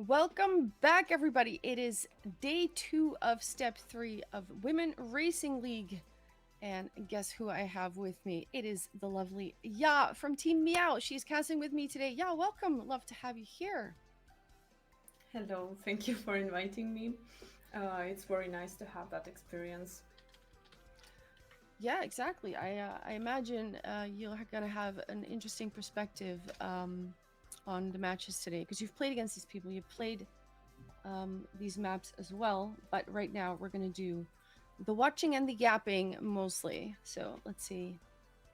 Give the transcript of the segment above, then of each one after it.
Welcome back, everybody. It is day 2 of step 3 of Women Racing League. And guess who I have with me? It is the lovely Ya from Team Meow. She's casting with me today. Ya, welcome. Love to have you here. Hello, thank you for inviting me. It's very nice to have that experience. Yeah, exactly. I imagine you're going to have an interesting perspective on the matches today because you've played against these people. You've played these maps as well. But right now, we're going to do the watching and the yapping mostly. So let's see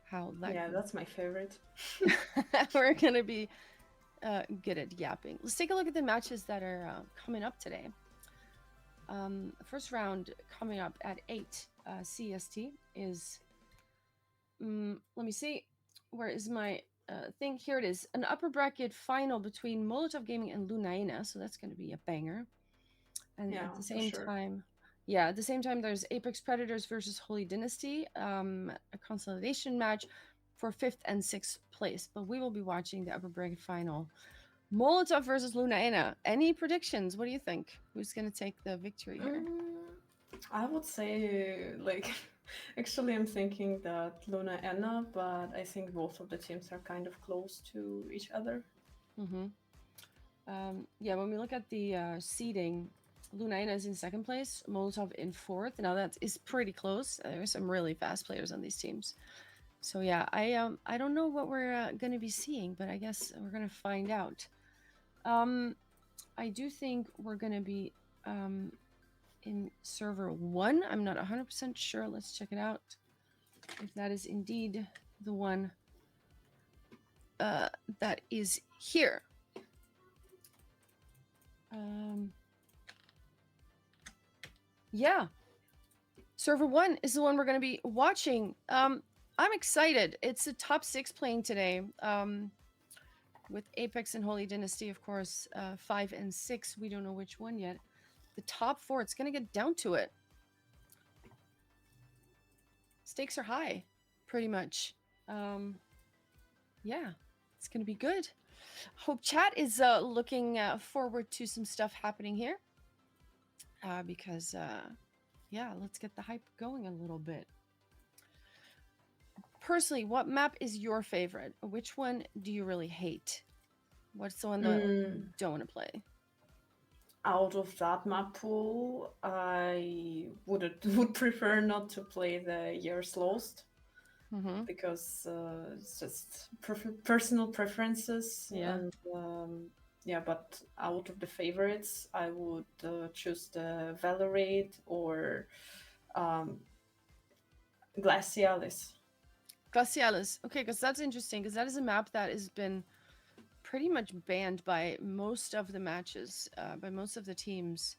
how that Yeah, goes. that's my favorite. We're going to be good at yapping. Let's take a look at the matches that are coming up today. First round coming up at 8 CST is, let me see, where is my thing? Here it is. An upper bracket final between Molotov Gaming and Lunaena, so that's going to be a banger. And at Yeah, the for same sure. time, yeah, at the same time, there's Apex Predators versus Holy Dynasty, a consolidation match for 5th and 6th place. But we will be watching the upper bracket final. Molotov versus Lunaena. Any predictions? What do you think? Who's going to take the victory here? I would say, actually, I'm thinking that Lunaena, but I think both of the teams are kind of close to each other. Mm-hmm. Yeah, when we look at the seeding, Lunaena is in 2nd place, Molotov in 4th. Now that is pretty close. There are some really fast players on these teams. So yeah, I don't know what we're going to be seeing, but I guess we're going to find out. I do think we're going to be in server 1. I'm not 100% sure. Let's check it out. If that is indeed the one that is here. Yeah. Server 1 is the one we're going to be watching. I'm excited. It's a top 6 playing today. With Apex and Holy Dynasty, of course, 5 and 6. We don't know which one yet. The top 4, it's going to get down to it. Stakes are high, pretty much. Yeah, it's going to be good. Hope chat is looking forward to some stuff happening here. Because, yeah, let's get the hype going a little bit. Personally, what map is your favorite? Which one do you really hate? What's the one that you don't want to play? Out of that map pool, I would prefer not to play the Years Lost. Mm-hmm. Because it's just personal preferences. Yeah. And yeah, but out of the favorites, I would choose the Valorate or Glacialis. Glacialis. Okay, because that's interesting, because that is a map that has been pretty much banned by most of the matches, by most of the teams.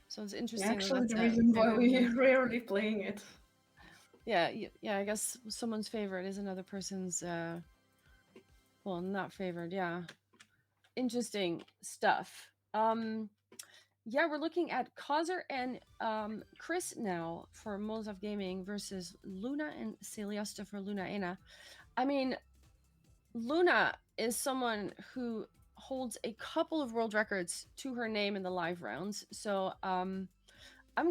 So it's interesting that Actually, that's the a reason why favorite of we yours. rarely playing it. Yeah, yeah. I guess someone's favorite is another person's. Well, not favored. Yeah, interesting stuff. Yeah, we're looking at Causer and Chris now for Molotov Gaming versus Luna and Celiosta for Lunaena. I mean, Luna is someone who holds a couple of world records to her name in the live rounds. So I'm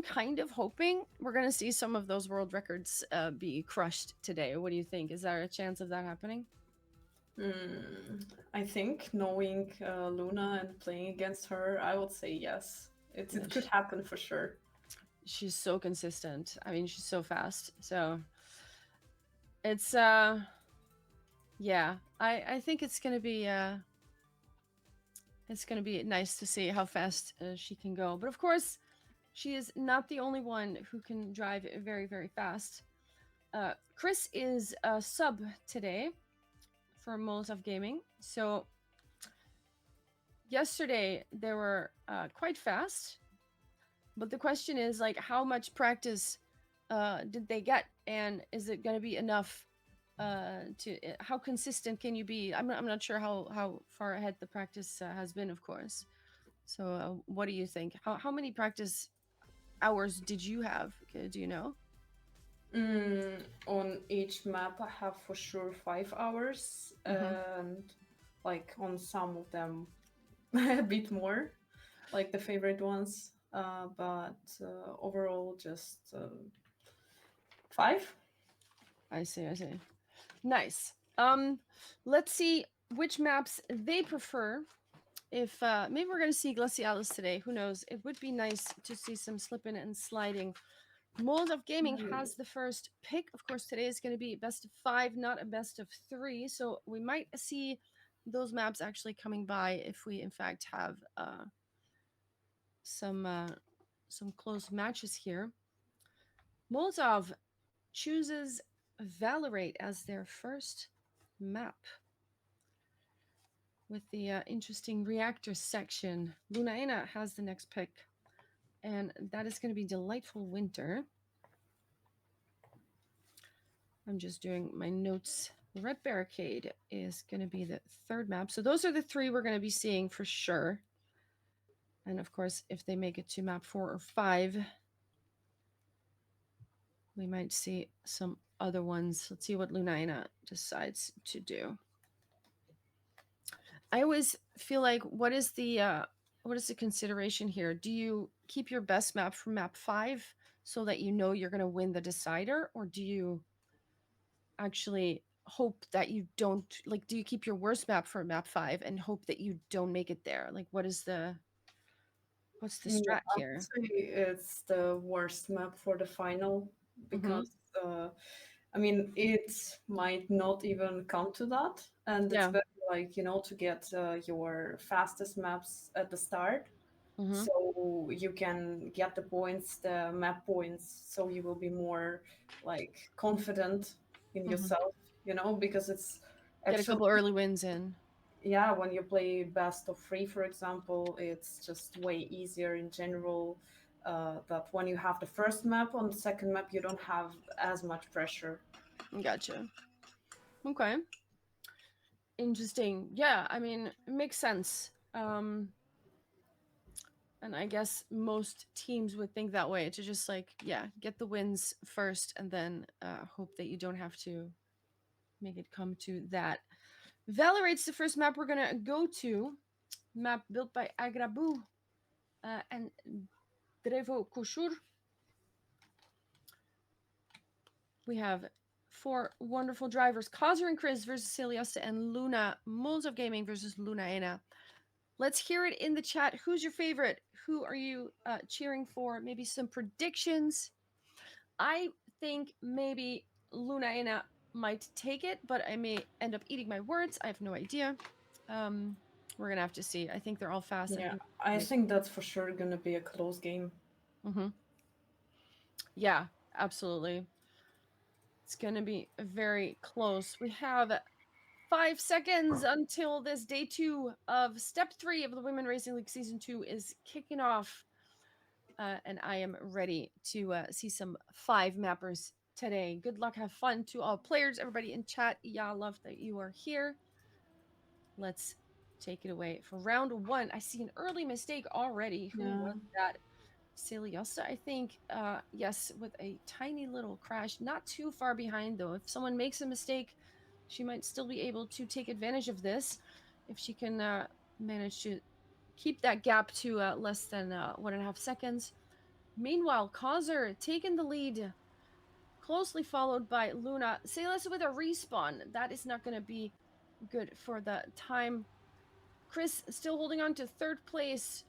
kind of hoping we're going to see some of those world records be crushed today. What do you think? Is there a chance of that happening? I think knowing Luna and playing against her, I would say yes. Yeah, It could happen for sure. she's so consistent. I mean, she's so fast. So it's yeah, I think it's gonna be nice to see how fast she can go. But of course, she is not the only one who can drive very, very fast. Chris is a sub today for Molotov Gaming. So yesterday they were quite fast, but the question is like, how much practice did they get, and is it going to be enough? To how consistent can you be? I'm not sure how far ahead the practice has been, of course. So, what do you think? How many practice hours did you have? Okay, do you know? On each map, I have for sure 5 hours, Mm-hmm. and like on some of them a bit more, like the favorite ones. But overall, just five. I see, I see. Nice. Let's see which maps they prefer. If maybe we're gonna see Glacialis today, who knows? It would be nice to see some slipping and sliding. Mold of Gaming has the first pick. Of course, today is going to be best of 5, not a best of 3. So we might see those maps actually coming by if we, in fact, have some close matches here. Molotov chooses Valorate as their first map with the interesting reactor section. Lunaena has the next pick, and that is going to be Delightful Winter. I'm just doing my notes. Red Barricade is going to be the third map. So those are the 3 we're going to be seeing for sure. And of course, if they make it to map 4 or 5, we might see some other ones. Let's see what Lunaena decides to do. I always feel like what is the consideration here? Do you keep your best map from map 5 so that you know you're going to win the decider, or do you actually hope that you don't, like, do you keep your worst map for map 5 and hope that you don't make it there? Like, what's the Yeah, strat I would here? say it's the worst map for the final Mm-hmm. because I mean it might not even come to that, and it's Yeah. better like to get your fastest maps at the start, Mm-hmm. so you can get the points, the map points, so you will be more like confident in Mm-hmm. yourself, because it's Get a actually, couple early wins in. yeah, when you play best of 3, for example, it's just way easier in general. That when you have the first map, on the second map you don't have as much pressure. Gotcha. Okay. Interesting. Yeah, I mean, it makes sense. And I guess most teams would think that way, to just, like, yeah, get the wins first and then hope that you don't have to make it come to that. Valorate's the first map we're gonna go to. Map built by Agrabu and Drevo Kushur. We have 4 wonderful drivers: Kazer and Chris versus Celiosa and Luna. Moles of Gaming versus Lunaena. Let's hear it in the chat. Who's your favorite? Who are you cheering for? Maybe some predictions. I think maybe Lunaena might take it, but I may end up eating my words. I have no idea. We're gonna have to see. I think they're all fast. I Yeah, think. I think that's for sure gonna be a close game. Mm-hmm. Yeah, absolutely. It's gonna be very close. We have 5 seconds until this day 2 of step 3 of the Women Racing League Season 2 is kicking off. And I am ready to see some 5 mappers today. Good luck, have fun to all players, everybody in chat. Yeah, love that you are here. Let's take it away for round 1. I see an early mistake already. Who Yeah. was that? Celiosa, I think. Yes, with a tiny little crash. Not too far behind, though. If someone makes a mistake, she might still be able to take advantage of this if she can manage to keep that gap to less than 1.5 seconds. Meanwhile, Causer taking the lead, closely followed by Luna. Celiosa with a respawn. That is not going to be good for the time. Chris still holding on to third place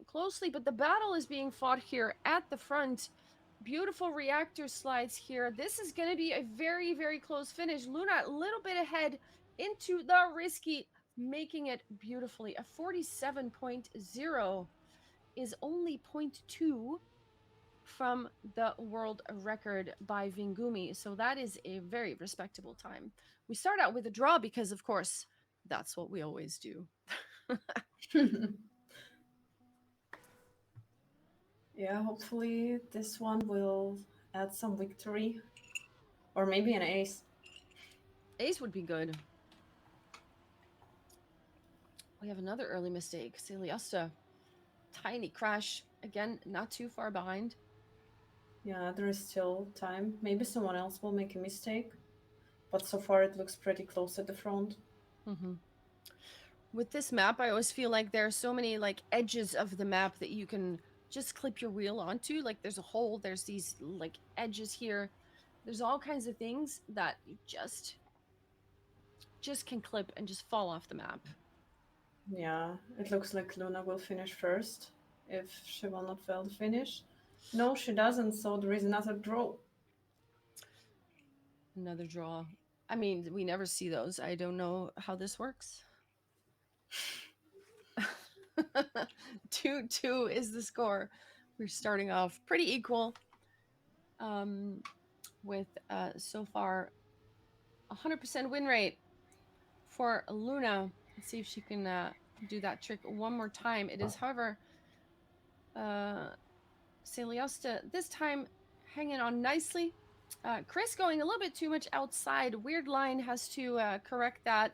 closely, but the battle is being fought here at the front. Beautiful reactor slides here. This is going to be a very, very close finish. Luna a little bit ahead into the risky, making it beautifully. A 47.0 is only zero point 0.2 from the world record by Vingumi. So that is a very respectable time. We start out with a draw because, of course, that's what we always do. Yeah, hopefully this one will add some victory, or maybe an ace. Ace would be good. We have another early mistake. Celiosa, tiny crash. Again, not too far behind. Yeah, there is still time. Maybe someone else will make a mistake, but so far it looks pretty close at the front. Mm-hmm. With this map, I always feel like there are so many like edges of the map that you can just clip your wheel onto. Like there's a hole, there's these like edges here. There's all kinds of things that you just can clip and just fall off the map. Yeah, it looks like Luna will finish first if she will not fail the finish. No, she doesn't, so there is another draw. Another draw. I mean, we never see those. I don't know how this works. 2-2 is the score. We're starting off pretty equal. With so far 100% win rate for Luna. Let's see if she can do that trick one more time. It is, however, Celiosta this time hanging on nicely. Chris going a little bit too much outside. Weird Line has to correct that.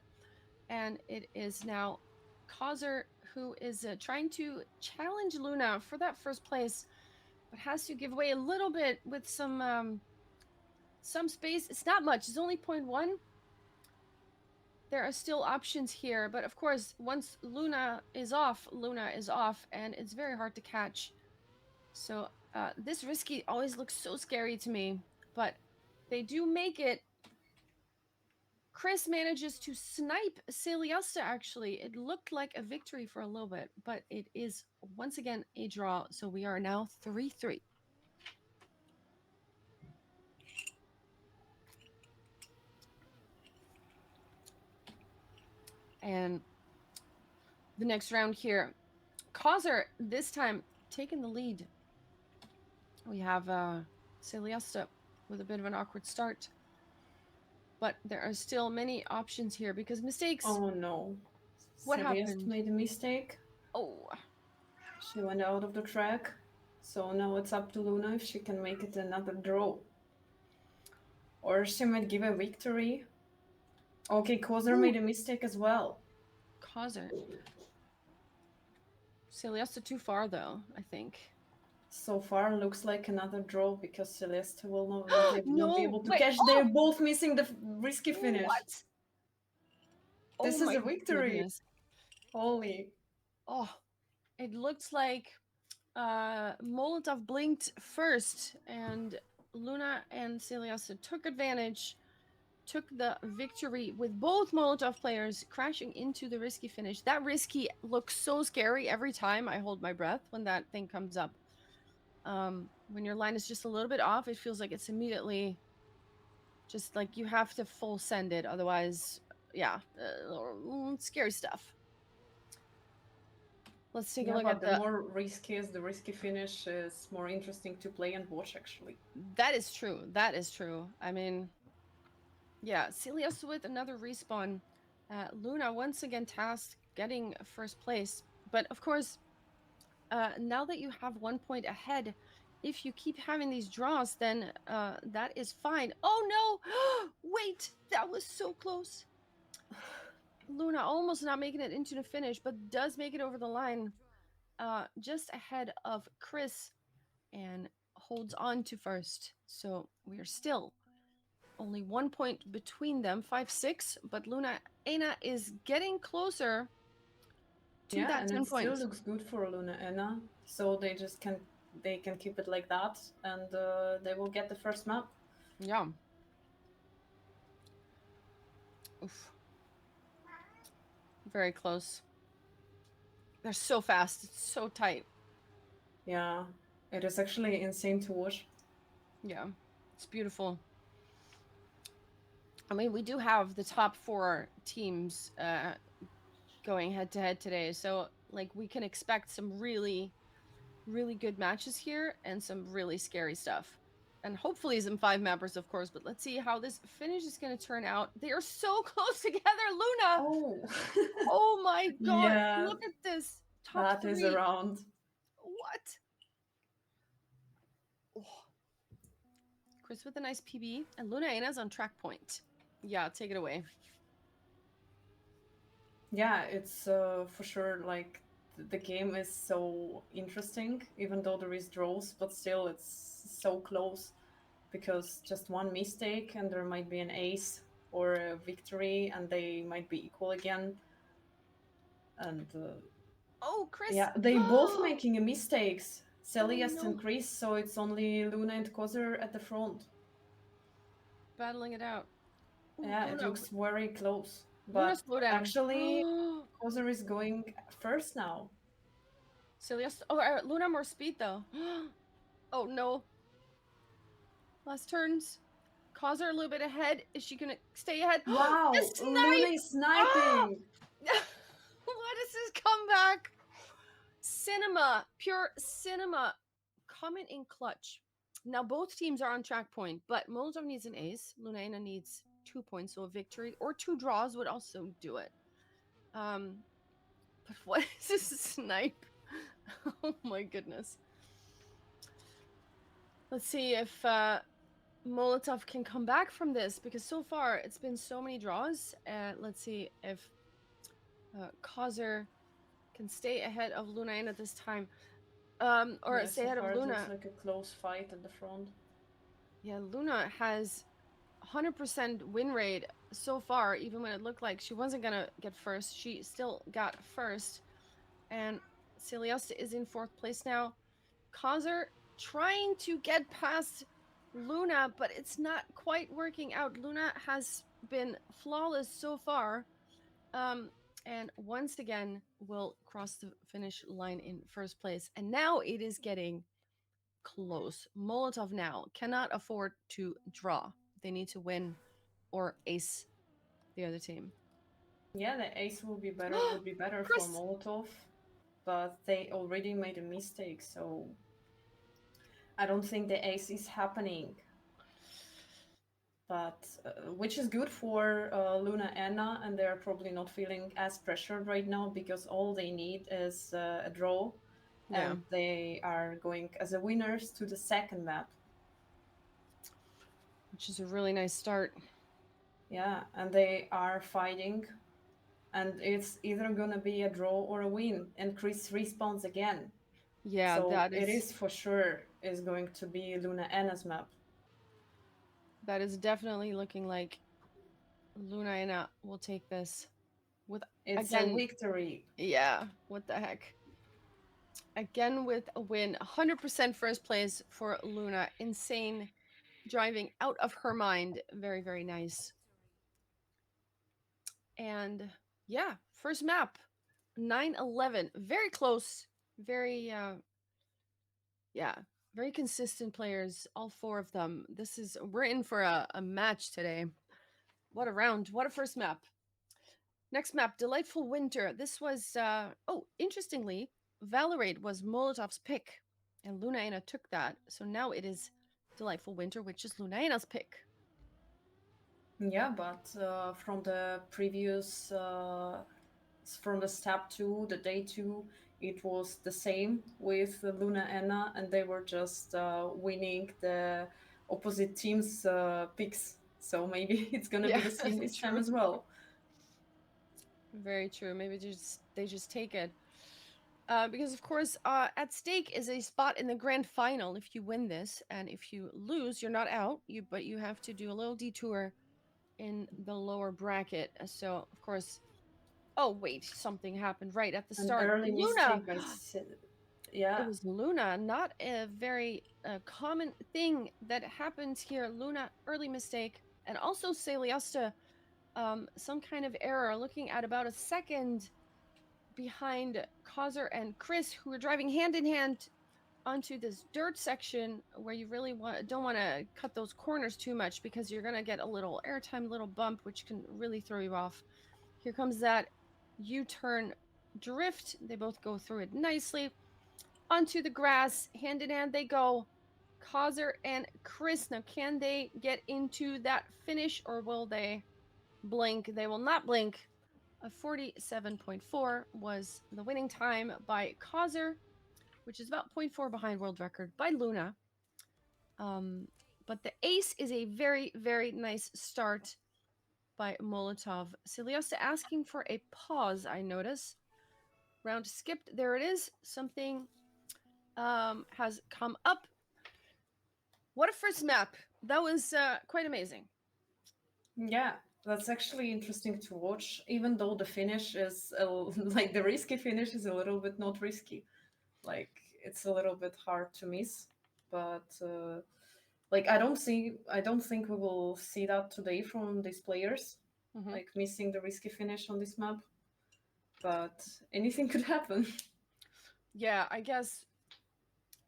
And it is now Causer who is trying to challenge Luna for that first place, but has to give away a little bit with some space. It's not much. It's only 0.1. There are still options here, but of course, once Luna is off, and it's very hard to catch. So this risky always looks so scary to me, but they do make it. Chris manages to snipe Celiosta, actually. It looked like a victory for a little bit, but it is once again a draw. So we are now 3-3. And the next round here, Causer this time taking the lead. We have Celiosta with a bit of an awkward start. But there are still many options here because mistakes. Oh no. What Celeste happened? made a mistake. Oh. She went out of the track. So now it's up to Luna if she can make it another draw. Or she might give a victory. Okay, Kozer made a mistake as well. Causer. Celiosta too far though, I think. So far looks like another draw because Celeste will not be able to wait, catch. They're both missing the risky finish. What? This is a victory. Goodness. Holy. Oh, it looks like Molotov blinked first, and Luna and Celiosta took advantage, took the victory with both Molotov players crashing into the risky finish. That risky looks so scary every time I hold my breath when that thing comes up. When your line is just a little bit off, it feels like it's immediately just like you have to full send it. Otherwise, yeah, scary stuff. Let's take a look at the more risky is the risky finish is more interesting to play and watch, actually. That is true. That is true. I mean, yeah, Celios with another respawn. Luna once again tasked getting first place. But of course, now that you have 1 point ahead, if you keep having these draws, then that is fine. Oh no! Wait, that was so close. Luna almost not making it into the finish, but does make it over the line, just ahead of Chris, and holds on to first. So we are still only 1 point between them, 5-6. But Lunaena is getting closer to that 10 points. Still looks good for Lunaena. So they can keep it like that, and they will get the first map. Yeah. Oof. Very close. They're so fast. It's so tight. Yeah, it is actually insane to watch. Yeah, it's beautiful. I mean, we do have the top 4 teams going head to head today, so like we can expect some really, really good matches here and some really scary stuff. And hopefully some 5 mappers, of course, but let's see how this finish is going to turn out. They are so close together, Luna! Oh, oh my god, yeah, look at this. Top 3. That is around. What? Oh. Chris with a nice PB, and Lunaena's on track point. Yeah, take it away. Yeah, it's for sure like the game is so interesting, even though there is draws, but still it's so close because just one mistake and there might be an ace or a victory and they might be equal again. And Oh, Chris. yeah, they both making a mistakes. Oh Celeste and no. Chris, so it's only Luna and Kozer at the front. Battling it out. Ooh, Yeah, it Luna. looks very close. Luna, But slow down. actually, Kozer is going first now. Celeste. Oh, Luna more speed though. Oh no. Last turns. Cause her a little bit ahead. Is she gonna stay ahead? The Wow, Luna snipe! is Ah! sniping! What is this comeback? Cinema, pure cinema, coming in clutch. Now both teams are on track point, but Molotov needs an ace. Lunaena needs 2 points, so a victory or 2 draws would also do it. Um, but what is this snipe? Oh my goodness. Let's see if Molotov can come back from this because so far it's been so many draws. Let's see if Causer can stay ahead of Lunaena this time. Or Yeah, stay so ahead of far it looks Luna. like a close fight at the front. Yeah, Luna has 100% win rate so far, even when it looked like she wasn't gonna get first. She still got first. And Celiosta is in fourth place now. Causer trying to get past Luna, but it's not quite working out. Luna has been flawless so far. Um, and once again will cross the finish line in first place. And now it is getting close. Molotov now cannot afford to draw. They need to win or ace the other team. Yeah, the ace would be better for Chris! Molotov, but they already made a mistake, so I don't think the ace is happening. But which is good for Lunaena, and they're probably not feeling as pressured right now because all they need is a draw, Yeah, and they are going as a winners to the second map. which is a really nice start. Yeah, and they are fighting, and it's either gonna be a draw or a win. And Chris respawns again, Yeah, so it is for sure is going to be Lunaena's map. that is definitely looking like Lunaena will take this with It's a again. victory. Yeah, what the heck? Again with a win, 100% first place for Luna. Insane driving out of her mind. Very, very nice. And yeah, first map 9-11. Very close. Very, yeah, very consistent players. All four of them. We're in for a match today. What a round. What a first map. Next map, Delightful Winter. This was, interestingly, Valorate was Molotov's pick, and Lunaena took that. So now it is Delightful Winter, which is Lunaena's pick. Yeah, but from the previous, from the step two, the day two, it was the same with Lunaena, and they were just winning the opposite team's picks. So maybe it's gonna be Yeah, the same this time true. as well. Very true. Maybe they just take it. Because of course, at stake is a spot in the grand final if you win this, and if you lose, you're not out. But you have to do a little detour in the lower bracket. So of course, oh wait, something happened right at the An start. early Luna, mistake yeah. it was Luna, not a very common thing that happens here. Luna, early mistake, and also Celiosta, some kind of error. Looking at about a second behind Causer and Chris, who are driving hand in hand onto this dirt section where you really don't want to cut those corners too much because you're gonna get a little airtime, little bump, which can really throw you off. Here comes that U-turn drift. They both go through it nicely onto the grass. Hand in hand they go. Causer and Chris. Now, can they get into that finish or will they blink? They will not blink. A 47.4 was the winning time by Causer, which is about zero point 0.4 behind world record by Luna. Um, but the ace is a very, very nice start by Molotov. Celiosta asking for a pause, I notice. Round skipped. There it is. Something has come up. What a first map. That was quite amazing. Yeah, That's actually interesting to watch, even though the finish is like the risky finish is a little bit not risky. Like it's a little bit hard to miss, but like I don't think we will see that today from these players, Mm-hmm. like missing the risky finish on this map. But anything could happen. Yeah, I guess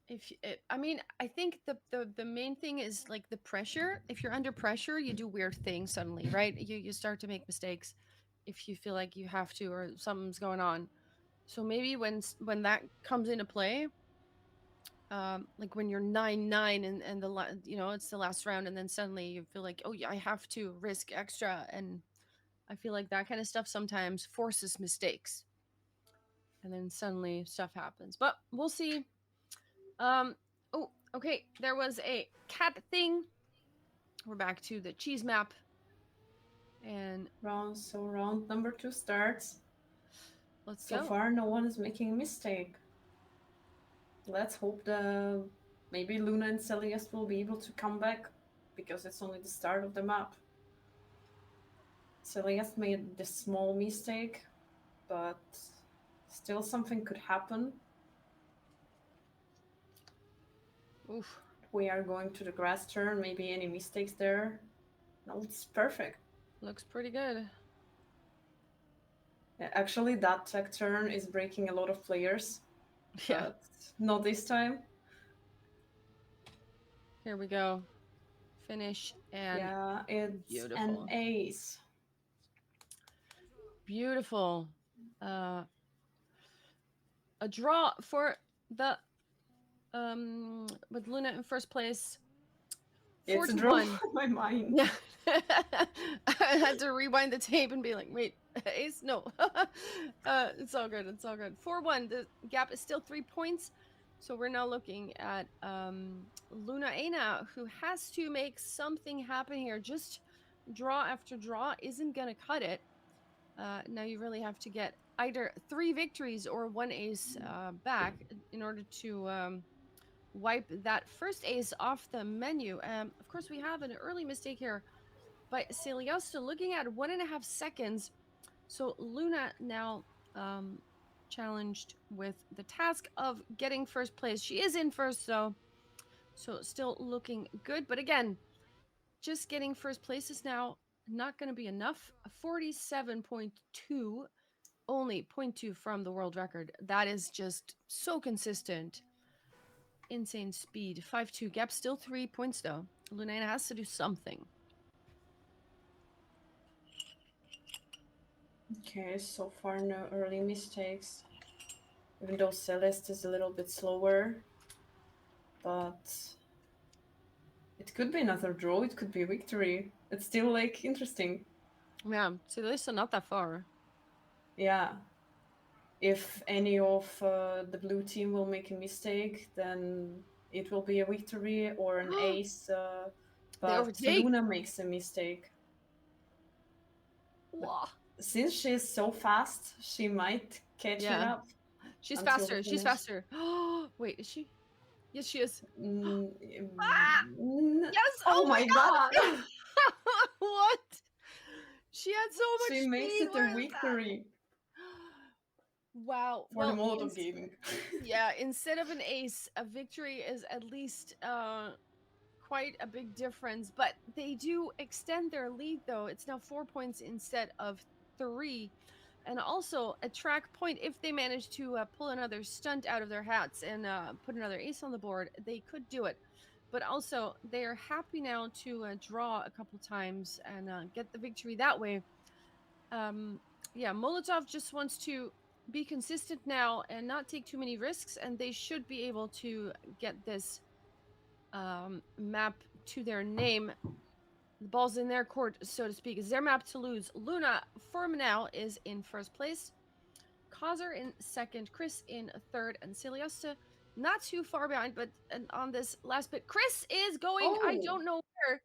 if I mean, I think the main thing is like the pressure. If you're under pressure, you do weird things suddenly, right? You start to make mistakes if you feel like you have to or something's going on. So maybe when that comes into play, like when you're 9-9 and you know it's the last round, and then suddenly you feel like, oh yeah, I have to risk extra, and I feel like that kind of stuff sometimes forces mistakes, and then suddenly stuff happens. But we'll see. Oh, okay. There was a cat thing. We're back to the cheese map, and Round number 2 starts. let's So go. far, no one is making a mistake. Let's hope the maybe Luna and Celeste will be able to come back because it's only the start of the map. Celeste made this small mistake, but still something could happen. Oof, We are going to the grass turn. Maybe any mistakes there? No, it's perfect. looks pretty good. Yeah, actually, that tech turn is breaking a lot of players, Yeah, but not this time. here we go. Finish and Yeah, it's an beautiful. ace. Beautiful. Uh, a draw for the with Luna in first place, four It's a to draw one. for my mind. Yeah, I had to rewind the tape and be like, wait, ace? No. It's all good. It's all good. 4-1. The gap is still 3 points. So we're now looking at Lunaena, who has to make something happen here. Just draw after draw isn't going to cut it. Now you really have to get either 3 victories or 1 ace back in order to wipe that first ace off the menu. Of course, we have an early mistake here by Celiosta, looking at 1.5 seconds. So Luna now challenged with the task of getting first place. She is in first, though, so still looking good. But again, just getting first place is now not going to be enough. 47.2, only zero point 0.2 from the world record. That is just so consistent. Insane speed. 5-2 gap, still 3 points though. Lunaena has to do something. Okay, so far no early mistakes. Even though Celeste is a little bit slower, but it could be another draw, it could be a victory. It's still like interesting. Yeah, so they're still not that far. Yeah. If any of the blue team will make a mistake, then it will be a victory or an ace. They But overtake. Luna makes a mistake. Wow. Since she's so fast, she might catch it Yeah, up she's until the faster. She's finish. faster. Wait, is she? Yes, she is. Mm, Ah! Yes! oh Oh my my god! god! What? She had so much She makes speed. it a Where is that? victory Wow. for the Well, Molotov gaming. yeah, instead of an ace, a victory is at least quite a big difference. But they do extend their lead, though. It's now 4 points instead of 3. And also a track point. If they manage to pull another stunt out of their hats and put another ace on the board, they could do it. But also, they are happy now to draw a couple times and get the victory that way. Um, yeah, Molotov just wants to be consistent now and not take too many risks, and they should be able to get this map to their name. The ball's in their court, so to speak. It's their map to lose. Luna, for now, is in first place. Causer in second. Chris in third. And Celiosta not too far behind, but on this last bit, Chris is going, I Oh, don't know where,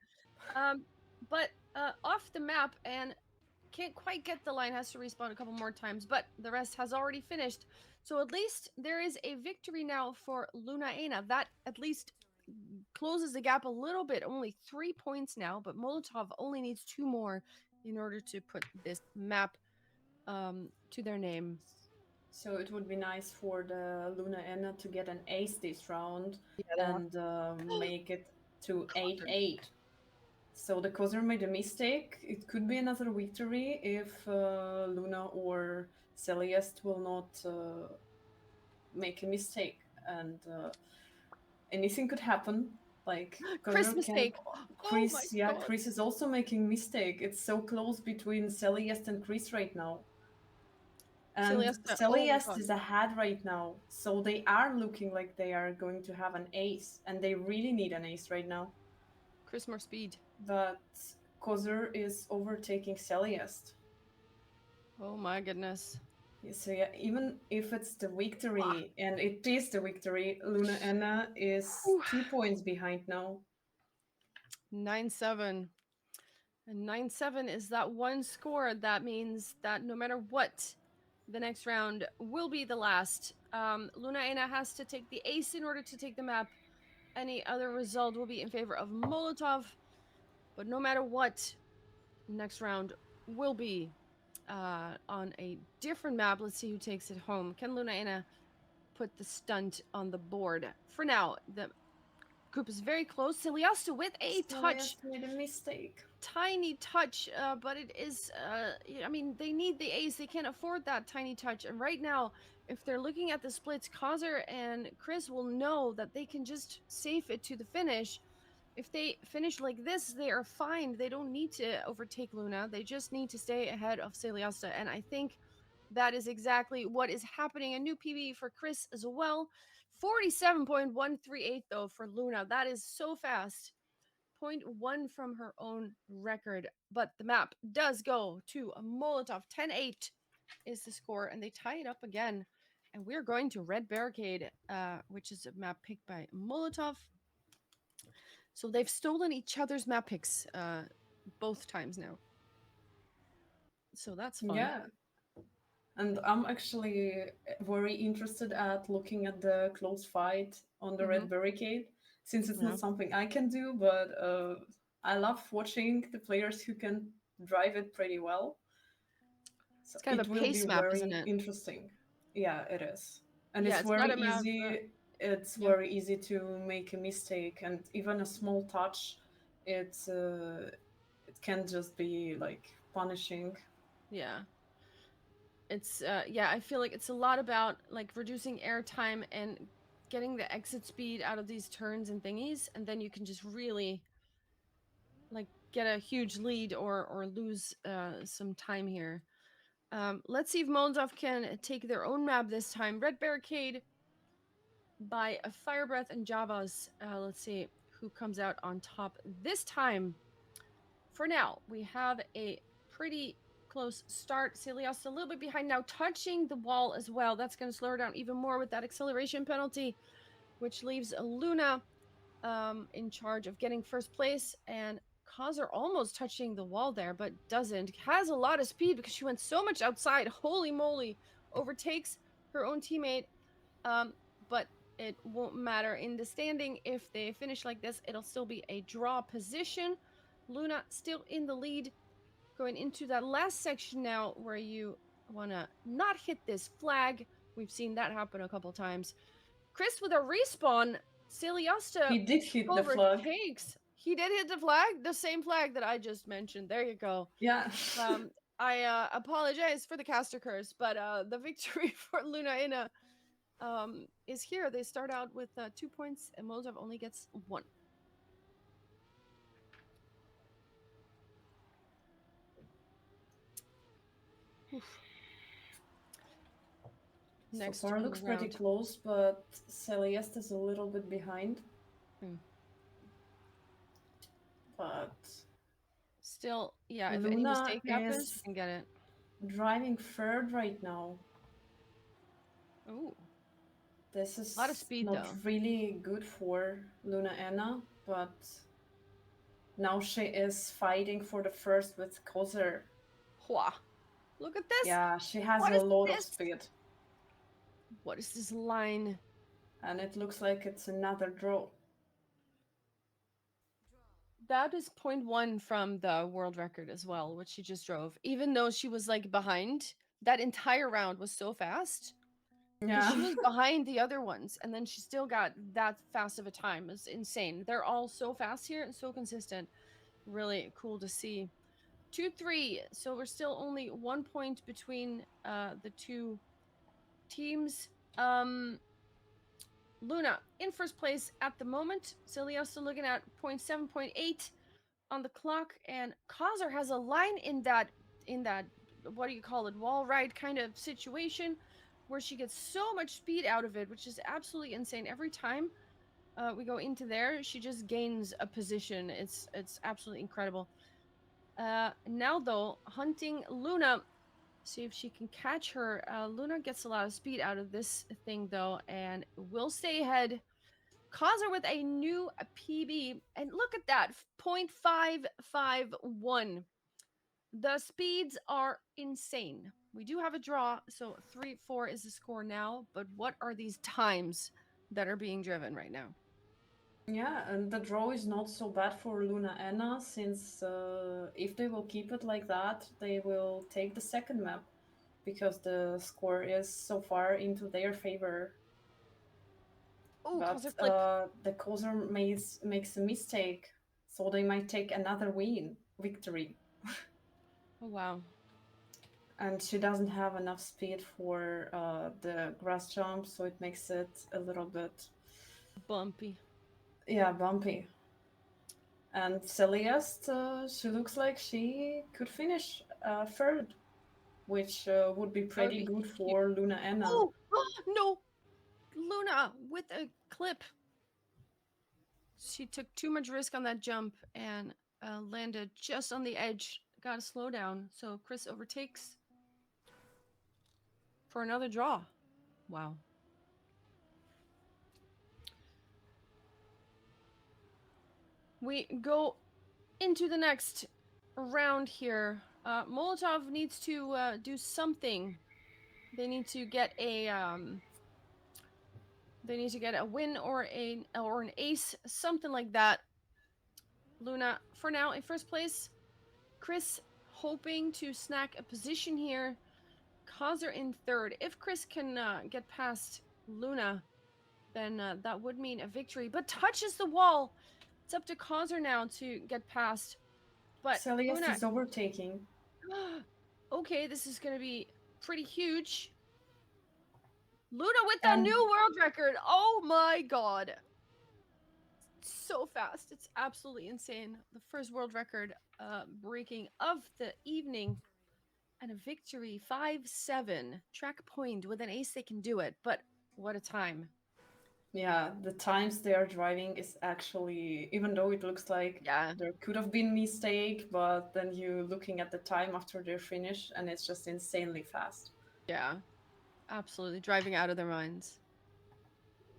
but off the map and can't quite get the line, has to respawn a couple more times, but the rest has already finished. So at least there is a victory now for Lunaena. That at least closes the gap a little bit. Only 3 points now, but Molotov only needs 2 more in order to put this map to their name. So it would be nice for the Lunaena to get an ace this round Yeah, they have and make it to Connor. 8-8. So the Kozer made a mistake. It could be another victory if Luna or Celeste will not make a mistake. And anything could happen. Like Chris Kozer can. mistake. Oh my Chris, yeah, god. Chris is also making mistake. It's so close between Celeste and Chris right now. And Celeste. Oh my Celeste god. is ahead right now, so they are looking like they are going to have an ace, and they really need an ace right now. Chris more speed. But Kozer is overtaking Celeste. Oh my goodness. So yeah, even if it's the victory, and it is the victory, Lunaena is Whew. 2 points behind now. 9-7. And 9-7 is that one score. That means that no matter what, the next round will be the last. Lunaena has to take the ace in order to take the map. Any other result will be in favor of Molotov. But no matter what, next round will be on a different map. Let's see who takes it home. Can Lunaena put the stunt on the board? For now, the group is very close. Celeste with a touch. Celeste made a mistake. Tiny touch, but it is, I mean, they need the ace. They can't afford that tiny touch. And right now, if they're looking at the splits, Kozer and Chris will know that they can just safe it to the finish. If they finish like this, they are fine. They don't need to overtake Luna. They just need to stay ahead of Celeste. And I think that is exactly what is happening. A new PB for Chris as well. 47.138 though for Luna. That is so fast. 0.1 from her own record. But the map does go to a Molotov. 10-8 is the score, and they tie it up again. And we're going to Red Barricade, which is a map picked by Molotov. So they've stolen each other's map picks both times now. So that's fun. Yeah. And I'm actually very interested at looking at the close fight on the Red Barricade, since it's not something I can do, but I love watching the players who can drive it pretty well. So It's kind of it a will be pace map, isn't very it? interesting. Yeah, it is. And Yeah, it's it's not very a map. easy. It's Yeah, very easy to make a mistake, and even a small touch, it's it can just be like punishing. yeah. It's yeah. I feel like it's a lot about like reducing airtime and getting the exit speed out of these turns and thingies, and then you can just really like get a huge lead or lose some time here. Let's see if Molotov can take their own map this time. Red Barricade by a Fire Breath and Javas. Let's see who comes out on top this time. For now, we have a pretty close start. Celios a little bit behind now, touching the wall as well. That's going to slow her down even more with that acceleration penalty, which leaves Luna in charge of getting first place. And Kozer almost touching the wall there, but doesn't. Has a lot of speed because she went so much outside. Holy moly. Overtakes her own teammate. But it won't matter in the standing. If they finish like this, it'll still be a draw position. Luna still in the lead. Going into that last section now where you want to not hit this flag. We've seen that happen a couple times. Chris with a respawn. Celiosta He did hit the flag. overtakes. He did hit the flag, the same flag that I just mentioned. There you go. Yeah. I apologize for the caster curse, but the victory for Lunaena is here. They start out with 2 points, and Molotov only gets 1. Oof. Next So far looks pretty round. close, but Celeste is a little bit behind. But still, yeah, if any Luna mistake happens, she is can get it. driving third right now. Ooh. This is A lot of speed, not though. really good for Lunaena, but now she is fighting for the first with Kozer. Hua. Look at this. Yeah, she has What a is lot of this? speed. What is this line? And it looks like it's another draw. That is 0.1 from the world record as well, which she just drove. Even though she was like behind, that entire round was so fast because Yeah. she was behind the other ones, and then she still got that fast of a time. It's insane. They're all so fast here and so consistent. Really cool to see. 2-3. So we're still only 1 point between the two teams. Luna in first place at the moment. Celiosta looking at 0.7, 0.8 on the clock, and Kaiser has a line in that what do you call it, wall ride kind of situation where she gets so much speed out of it, which is absolutely insane. Every time we go into there, she just gains a position. It's absolutely incredible. Now though, hunting Luna, see if she can catch her. Luna gets a lot of speed out of this thing though, and will stay ahead. Causer with a new PB, and look at that, 0.551. The speeds are insane. We do have a draw, so 3-4 is the score now, but what are these times that are being driven right now? Yeah, and the draw is not so bad for Lunaena since if they will keep it like that, they will take the second map because the score is so far into their favor. Oh, But Causer flip. the closer makes a mistake, so they might take another victory. Oh, wow. And she doesn't have enough speed for the grass jump, so it makes it a little bit, Bumpy. yeah, bumpy. And Celeste, she looks like she could finish third, which would be That would pretty be good huge. for Lunaena. Oh, no. Luna with a clip. She took too much risk on that jump and landed just on the edge. Got to slow down. So Chris overtakes for another draw. Wow. We go into the next round here. Molotov needs to do something. They need to get a win or an ace, something like that. Luna, for now, in first place. Chris hoping to snack a position here. Causer in third. If Chris can get past Luna, then that would mean a victory. But touches the wall. It's up to Causer now to get past. But Celeste Luna, is overtaking. okay, this is going to be pretty huge. Luna with the And new world record. Oh my god. So fast. It's absolutely insane. The first world record breaking of the evening. And a victory 5-7. Track point with an ace, they can do it. But what a time. yeah, the times they are driving is actually, even though it looks like Yeah. there could have been mistake, but then you looking at the time after their finish and it's just insanely fast. Yeah. Absolutely. Driving out of their minds.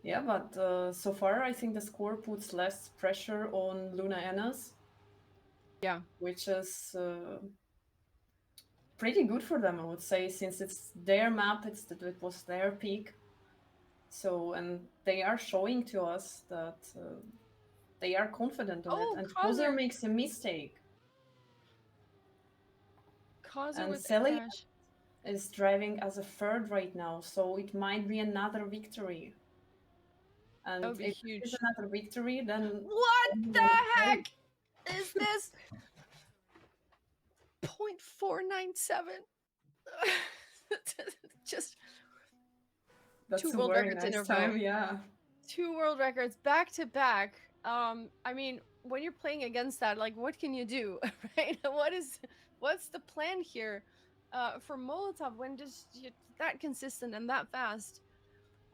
Yeah, but so far I think the score puts less pressure on Lunaena's, Yeah. which is pretty good for them, I would say, since it's their map, it was their peak. So, and they are showing to us that they are confident on it. Oh, And Kozer Causer. makes a mistake, Causer and with a Celia crash. is driving as a third right now, so it might be another victory. That And would be if it is huge. another victory, then What we the will pray. heck is this? 0.497. Just That's two a world very records in nice a time, row. yeah. Two world records back to back. I mean, when you're playing against that, like, what can you do, right? What's the plan here, for Molotov when just you're that consistent and that fast?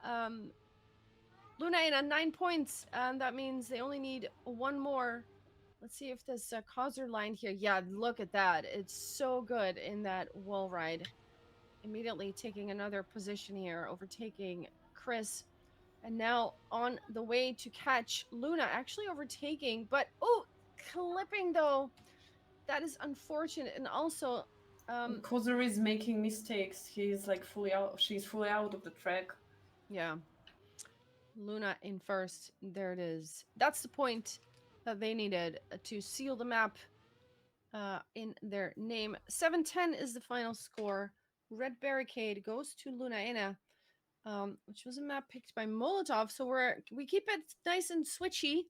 Um, Lunaena 9 points, and that means they only need one more. Let's see if this Causer line here. Yeah, look at that. It's so good in that wall ride. Immediately taking another position here, overtaking Chris. And now on the way to catch Luna, actually overtaking, but oh, clipping though. That is unfortunate. And also, Kozer is making mistakes. He's like fully out. She's fully out of the track. yeah, Luna in first. There it is. That's the point. that they needed to seal the map in their name. 7-10 is the final score. Red Barricade goes to Lunaena, which was a map picked by Molotov. So we keep it nice and switchy.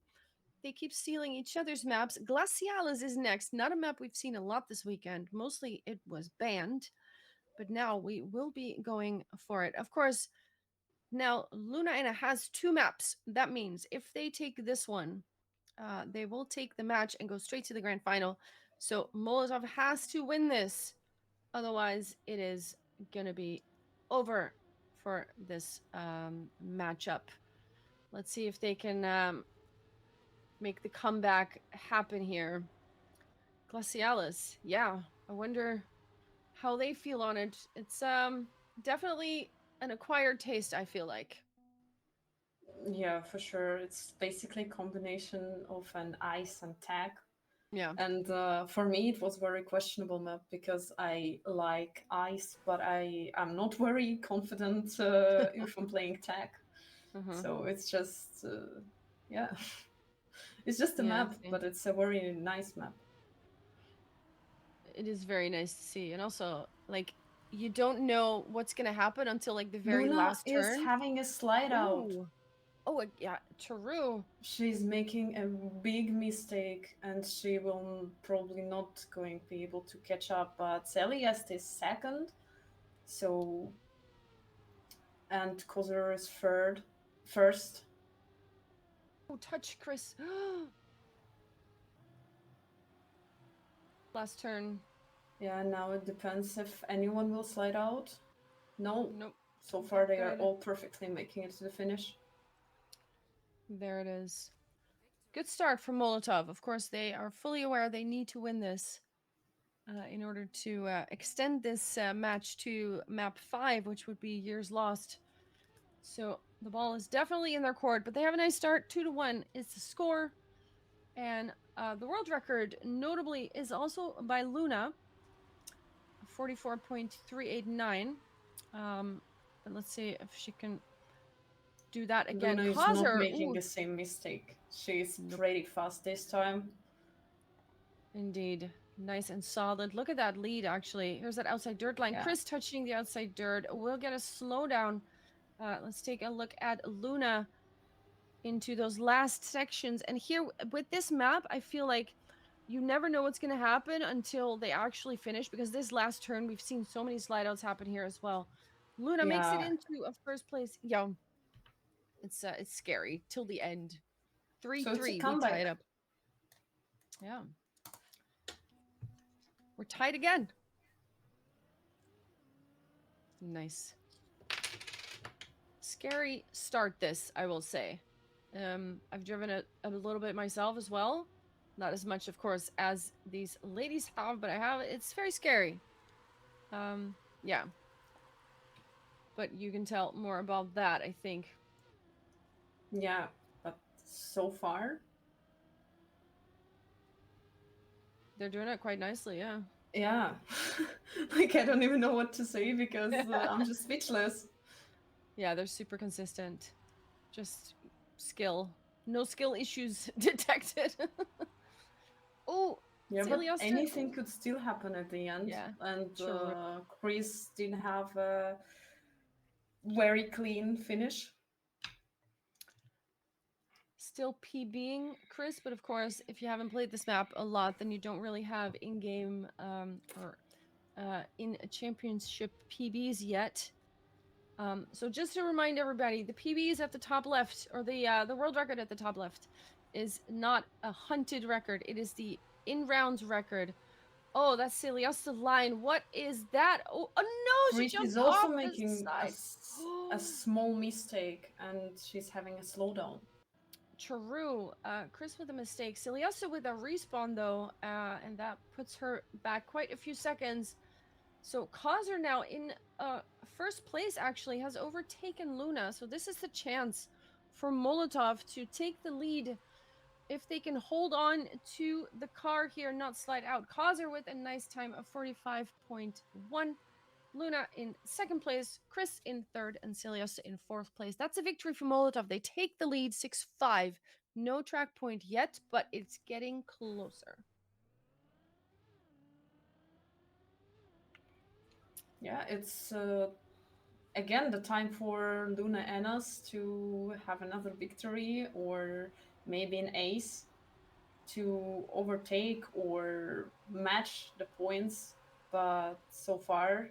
They keep sealing each other's maps. Glaciales is next. Not a map we've seen a lot this weekend. Mostly it was banned, but now we will be going for it. Of course, now Lunaena has 2 maps. That means if they take this one, they will take the match and go straight to the grand final. So Molotov has to win this. Otherwise, it is going to be over for this matchup. Let's see if they can make the comeback happen here. Glacialis, yeah. I wonder how they feel on it. It's definitely an acquired taste, I feel like. Yeah, for sure. It's basically a combination of an ice and tag. Yeah. And for me, it was very questionable map because I like ice, but I am not very confident if I'm playing tag. Uh-huh. So it's just, yeah, it's just a Yeah, map, see. but it's a very nice map. It is very nice to see. And also, like, you don't know what's going to happen until, like, the very Luna last is turn. having a slide out. Ooh. Oh, yeah, true. She's making a big mistake and she will probably not going to be able to catch up. But Celeste is second, so and Kozur is first. Oh, touch, Chris. Last turn. Yeah, now it depends if anyone will slide out. No, Nope. so far They're they are good. all perfectly making it to the finish. There it is. Good start from Molotov. Of course, they are fully aware they need to win this in order to extend this match to map 5, which would be years lost. So the ball is definitely in their court, but they have a nice start. 2-1 is the score. And the world record, notably, is also by Luna, 44.389. But let's see if she can do that again. Luna is not Causer, making ooh, the same mistake. She's nope. pretty fast this time. Indeed. Nice and solid. Look at that lead, actually. Here's that outside dirt line. Yeah. Chris touching the outside dirt. We'll get a slowdown. Let's take a look at Luna into those last sections. And here, with this map, I feel like you never know what's going to happen until they actually finish, because this last turn, we've seen so many slide outs happen here as well. Luna makes it Yeah. into a first place. Yeah, it's scary till the end. So it's a 3-3, we tie it comeback. up. Yeah. We're tied again. Nice. Scary start this, I will say. I've driven it a little bit myself as well. Not as much, of course, as these ladies have, but I have. It's very scary. Yeah. But you can tell more about that, I think. Yeah, but so far, They're doing it quite nicely, yeah. yeah. Like I don't even know what to say because I'm just speechless. Yeah, they're super consistent. Just skill. No skill issues detected. Oh, Yeah, but Celiosta. anything could still happen at the end. Yeah, And true. Chris didn't have a very clean finish. Still PBing Chris, but of course, if you haven't played this map a lot, then you don't really have in-game or in a championship PBs yet. So just to remind everybody, the PBs at the top left, or the world record at the top left, is not a hunted record. It is the in-rounds record. Oh, that's Celiosta's line. What is that? Oh, oh no, she Chris is jumped also off the making side. a small mistake and she's having a slowdown. True. Chris with a mistake. Celiosta with a respawn though, and that puts her back quite a few seconds. So Causer now in first place actually has overtaken Luna. So this is the chance for Molotov to take the lead if they can hold on to the car here, not slide out. Causer with a nice time of 45.1. Luna in second place, Chris in third, and Celiosta in fourth place. That's a victory for Molotov. They take the lead 6-5 No track point yet, but it's getting closer. Yeah, it's again the time for Lunaena's to have another victory or maybe an ace to overtake or match the points. But so far,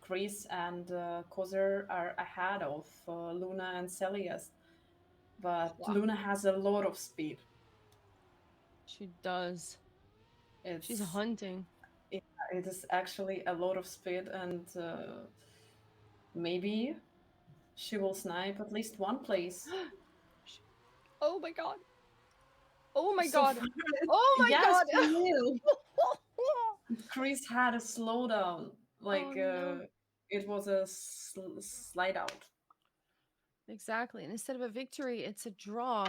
Chris and Kozer are ahead of Luna and Celeste. But Wow. Luna has a lot of speed. She does. She's It's hunting. it, it is actually a lot of speed, and maybe she will snipe at least one place. Oh my god. Oh my So god. far, Oh my yes, god. she will. Chris had a slowdown, Oh like no. it was a slide out. Exactly. And instead of a victory, it's a draw.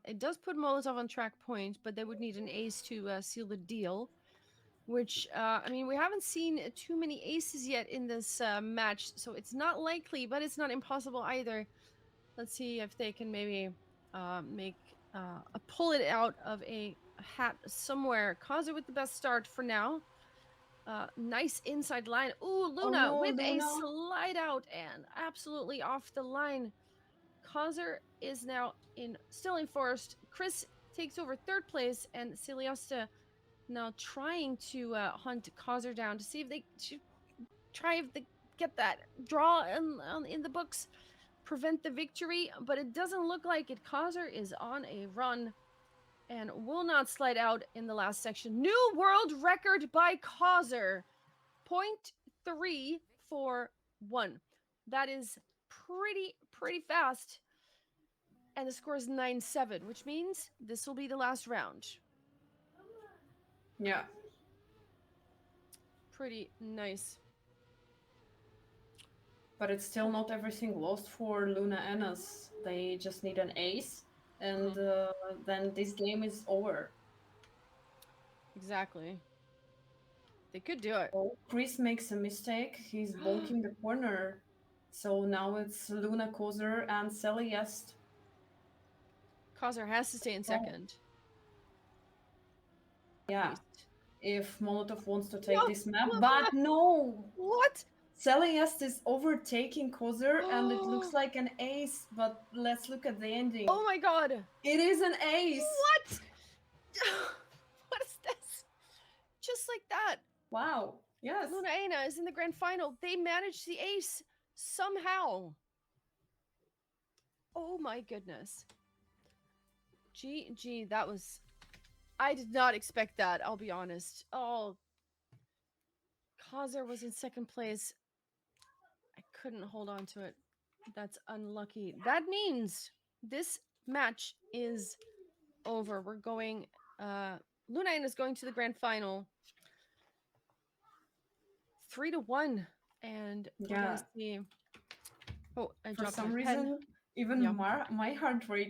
It does put Molotov on track point, but they would need an ace to seal the deal. Which, I mean, we haven't seen too many aces yet in this match, so it's not likely, but it's not impossible either. Let's see if they can maybe make pull it out of a hat somewhere. Kaza with the best start for now. Nice inside line. Ooh, Oh Luna no, with a Luna! slide out and absolutely off the line. Kazer is now in still in first. Chris takes over third place, and Celiosta now trying to hunt Kazer down to see if they should try if they get that draw in the books, prevent the victory, but it doesn't look like it. Kazer is on a run and will not slide out in the last section. New world record by Kazer. 0.341. That is pretty fast. And the score is 9-7, which means this will be the last round. Yeah, Pretty nice. but it's still not everything lost for Luna Ennis. They just need an ace, and Mm, then this game is over. exactly. They could do it. Oh, Chris makes a mistake. He's bonking the corner. So now it's Luna Kozer and Celeste. Kazer has to stay in Oh, second, at yeah. least. If Molotov wants to take No! this map, but no! What? Celeste is overtaking Kozer and it looks like an ace, but let's look at the ending. Oh my god! It is an ace! What? What is this? Just like that, Wow. Yes. Lunaena is in the grand final. They managed the ace somehow. Oh my goodness. GG, that was. I did not expect that, I'll be honest. Oh, Kazer was in second place. I couldn't hold on to it. That's unlucky. That means this match is over. We're going. Lunaena is going to the grand final. 3-1, and we're gonna Yeah. see. Oh, I For dropped my some pen. reason, even Yeah. my heart rate